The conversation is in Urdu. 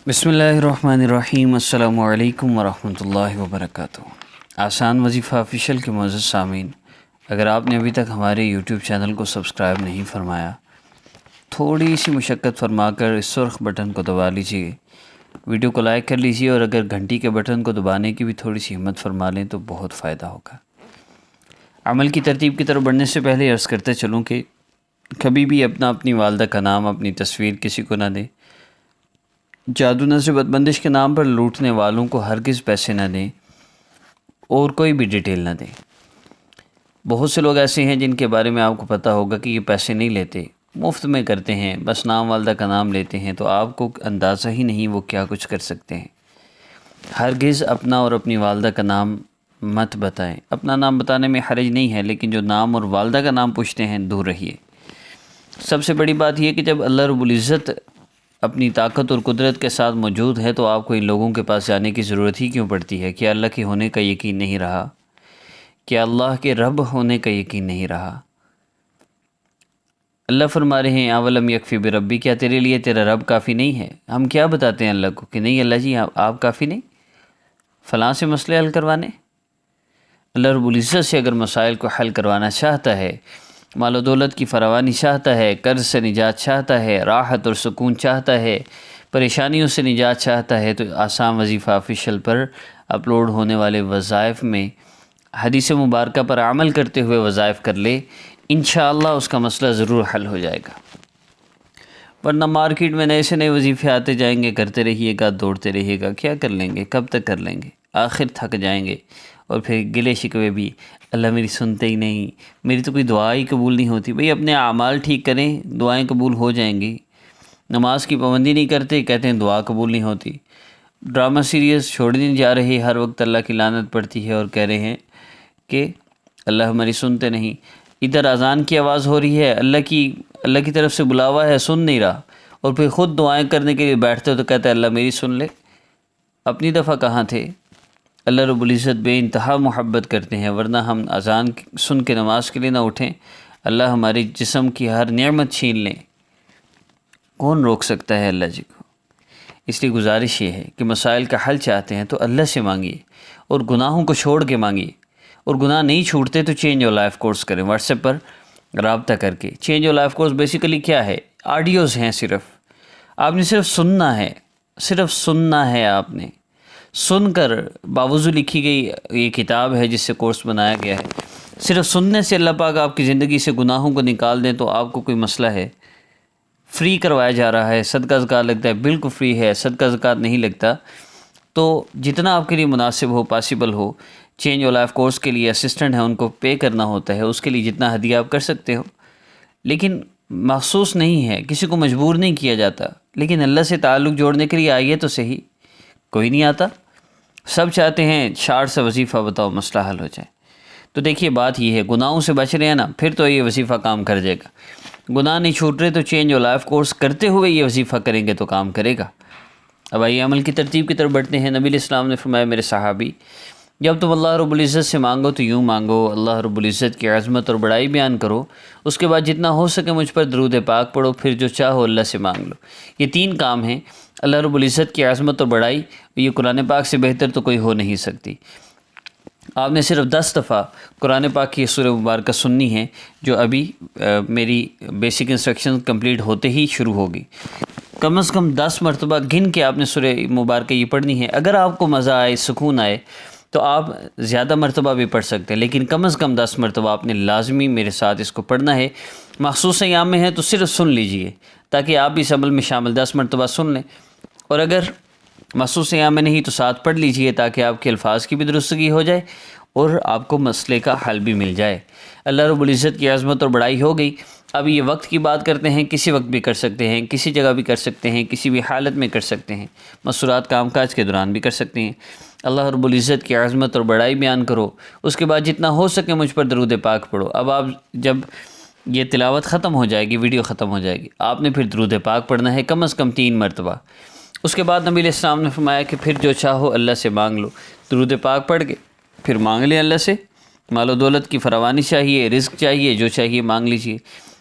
بسم اللہ الرحمن الرحیم۔ السلام علیکم ورحمۃ اللہ وبرکاتہ۔ آسان وظیفہ آفیشیل کے معزز سامعین، اگر آپ نے ابھی تک ہمارے یوٹیوب چینل کو سبسکرائب نہیں فرمایا، تھوڑی سی مشقت فرما کر اس سرخ بٹن کو دبا لیجئے، ویڈیو کو لائک کر لیجئے اور اگر گھنٹی کے بٹن کو دبانے کی بھی تھوڑی سی ہمت فرما لیں تو بہت فائدہ ہوگا۔ عمل کی ترتیب کی طرف بڑھنے سے پہلے عرض کرتے چلوں کہ کبھی بھی اپنی والدہ کا نام، اپنی تصویر کسی کو نہ دیں۔ جادو نظر بدبندش کے نام پر لوٹنے والوں کو ہرگز پیسے نہ دیں اور کوئی بھی ڈیٹیل نہ دیں۔ بہت سے لوگ ایسے ہیں جن کے بارے میں آپ کو پتہ ہوگا کہ یہ پیسے نہیں لیتے، مفت میں کرتے ہیں، بس نام والدہ کا نام لیتے ہیں، تو آپ کو اندازہ ہی نہیں وہ کیا کچھ کر سکتے ہیں۔ ہرگز اپنا اور اپنی والدہ کا نام مت بتائیں۔ اپنا نام بتانے میں حرج نہیں ہے، لیکن جو نام اور والدہ کا نام پوچھتے ہیں دور رہیے۔ سب سے بڑی بات یہ کہ جب اللہ رب العزت اپنی طاقت اور قدرت کے ساتھ موجود ہے تو آپ کو ان لوگوں کے پاس جانے کی ضرورت ہی کیوں پڑتی ہے؟ کیا اللہ کے ہونے کا یقین نہیں رہا؟ کیا اللہ کے رب ہونے کا یقین نہیں رہا؟ اللہ فرما رہے ہیں اولم یکفی بربی، کیا تیرے لیے تیرا رب کافی نہیں ہے؟ ہم کیا بتاتے ہیں اللہ کو کہ نہیں اللہ جی آپ کافی نہیں، فلاں سے مسئلے حل کروانے۔ اللہ رب العزت سے اگر مسائل کو حل کروانا چاہتا ہے، مال و دولت کی فراوانی چاہتا ہے، قرض سے نجات چاہتا ہے، راحت اور سکون چاہتا ہے، پریشانیوں سے نجات چاہتا ہے، تو آسان وظیفہ آفیشیل پر اپلوڈ ہونے والے وظائف میں حدیث مبارکہ پر عمل کرتے ہوئے وظائف کر لے، انشاءاللہ اس کا مسئلہ ضرور حل ہو جائے گا۔ ورنہ مارکیٹ میں نئے سے نئے وظیفے آتے جائیں گے، کرتے رہیے گا، دوڑتے رہیے گا، کیا کر لیں گے؟ کب تک کر لیں گے؟ آخر تھک جائیں گے اور پھر گلے شکوے بھی، اللہ میری سنتے ہی نہیں، میری تو کوئی دعا ہی قبول نہیں ہوتی۔ بھئی اپنے اعمال ٹھیک کریں، دعائیں قبول ہو جائیں گی۔ نماز کی پابندی نہیں کرتے، کہتے ہیں دعا قبول نہیں ہوتی۔ ڈرامہ سیریز چھوڑنے نہیں جا رہے، ہر وقت اللہ کی لعنت پڑتی ہے اور کہہ رہے ہیں کہ اللہ ہماری سنتے نہیں۔ ادھر اذان کی آواز ہو رہی ہے، اللہ کی طرف سے بلاوا ہے، سن نہیں رہا، اور پھر خود دعائیں کرنے کے لیے بیٹھتے ہو تو کہتا ہے اللہ میری سن لے۔ اپنی دفعہ کہاں تھے؟ اللہ رب العزت بے انتہا محبت کرتے ہیں، ورنہ ہم اذان سن کے نماز کے لیے نہ اٹھیں، اللہ ہماری جسم کی ہر نعمت چھین لیں، کون روک سکتا ہے اللہ جی کو؟ اس لیے گزارش یہ ہے کہ مسائل کا حل چاہتے ہیں تو اللہ سے مانگیے اور گناہوں کو چھوڑ کے مانگیے، اور گناہ نہیں چھوٹتے تو چینج یور لائف کورس کریں، واٹس ایپ پر رابطہ کر کے۔ Change your life course basically کیا ہے؟ آڈیوز ہیں، صرف آپ نے صرف سننا ہے، صرف سننا ہے۔ آپ نے سن کر باوضو لکھی گئی یہ کتاب ہے جس سے کورس بنایا گیا ہے، صرف سننے سے اللہ پاک آپ کی زندگی سے گناہوں کو نکال دیں تو آپ کو کوئی مسئلہ ہے؟ فری کروایا جا رہا ہے، صدقہ زکوٰۃ لگتا ہے، بالکل فری ہے، صدقہ زکوٰۃ نہیں لگتا۔ تو جتنا آپ کے لیے مناسب ہو، پاسبل ہو، چینج یور لائف کورس کے لیے اسسٹنٹ ہیں ان کو پے کرنا ہوتا ہے، اس کے لیے جتنا ہدیہ آپ کر سکتے ہو، لیکن مخصوص نہیں ہے، کسی کو مجبور نہیں کیا جاتا، لیکن اللہ سے تعلق جوڑنے کے لیے آئیے تو صحیح۔ کوئی نہیں آتا، سب چاہتے ہیں شارٹ سے وظیفہ بتاؤ مسئلہ حل ہو جائے۔ تو دیکھیے بات یہ ہے، گناہوں سے بچ رہے ہیں نا، پھر تو یہ وظیفہ کام کر جائے گا۔ گناہ نہیں چھوٹ رہے تو چینج یور لائف کورس کرتے ہوئے یہ وظیفہ کریں گے تو کام کرے گا۔ اب آئیے عمل کی ترتیب کی طرف بڑھتے ہیں۔ نبی علیہ السلام نے فرمایا میرے صحابی، جب تم اللہ رب العزت سے مانگو تو یوں مانگو، اللہ رب العزت کی عظمت اور بڑائی بیان کرو، اس کے بعد جتنا ہو سکے مجھ پر درود پاک پڑھو، پھر جو چاہو اللہ سے مانگ لو۔ یہ تین کام ہیں، اللہ رب العزت کی عظمت اور بڑائی، یہ قرآن پاک سے بہتر تو کوئی ہو نہیں سکتی۔ آپ نے صرف 10 دفعہ قرآن پاک کی سورہ مبارکہ سننی ہے، جو ابھی میری بیسک انسٹرکشن کمپلیٹ ہوتے ہی شروع ہوگی۔ کم از کم 10 مرتبہ گن کے آپ نے سورہ مبارکہ یہ پڑھنی ہے۔ اگر آپ کو مزہ آئے، سکون آئے تو آپ زیادہ مرتبہ بھی پڑھ سکتے ہیں، لیکن کم از کم 10 مرتبہ آپ نے لازمی میرے ساتھ اس کو پڑھنا ہے۔ مخصوص ایام میں ہے تو صرف سن لیجئے تاکہ آپ بھی اس عمل میں شامل 10 مرتبہ سن لیں، اور اگر مخصوص ایام میں نہیں تو ساتھ پڑھ لیجئے تاکہ آپ کے الفاظ کی بھی درستگی ہو جائے اور آپ کو مسئلے کا حل بھی مل جائے۔ اللہ رب العزت کی عظمت اور بڑائی ہو گئی۔ اب یہ وقت کی بات کرتے ہیں، کسی وقت بھی کر سکتے ہیں، کسی جگہ بھی کر سکتے ہیں، کسی بھی حالت میں کر سکتے ہیں، مسورات کام کاج کے دوران بھی کر سکتے ہیں۔ اللہ رب العزت کی عظمت اور بڑائی بیان کرو، اس کے بعد جتنا ہو سکے مجھ پر درود پاک پڑھو۔ اب آپ جب یہ تلاوت ختم ہو جائے گی، ویڈیو ختم ہو جائے گی، آپ نے پھر درود پاک پڑھنا ہے کم از کم 3 مرتبہ۔ اس کے بعد نبی علیہ السلام نے فرمایا کہ پھر جو چاہو اللہ سے مانگ لو۔ درود پاک پڑھ کے پھر مانگ لیں اللہ سے، مال و دولت کی فراوانی چاہیے، رزق چاہیے، جو چاہیے مانگ لیجیے۔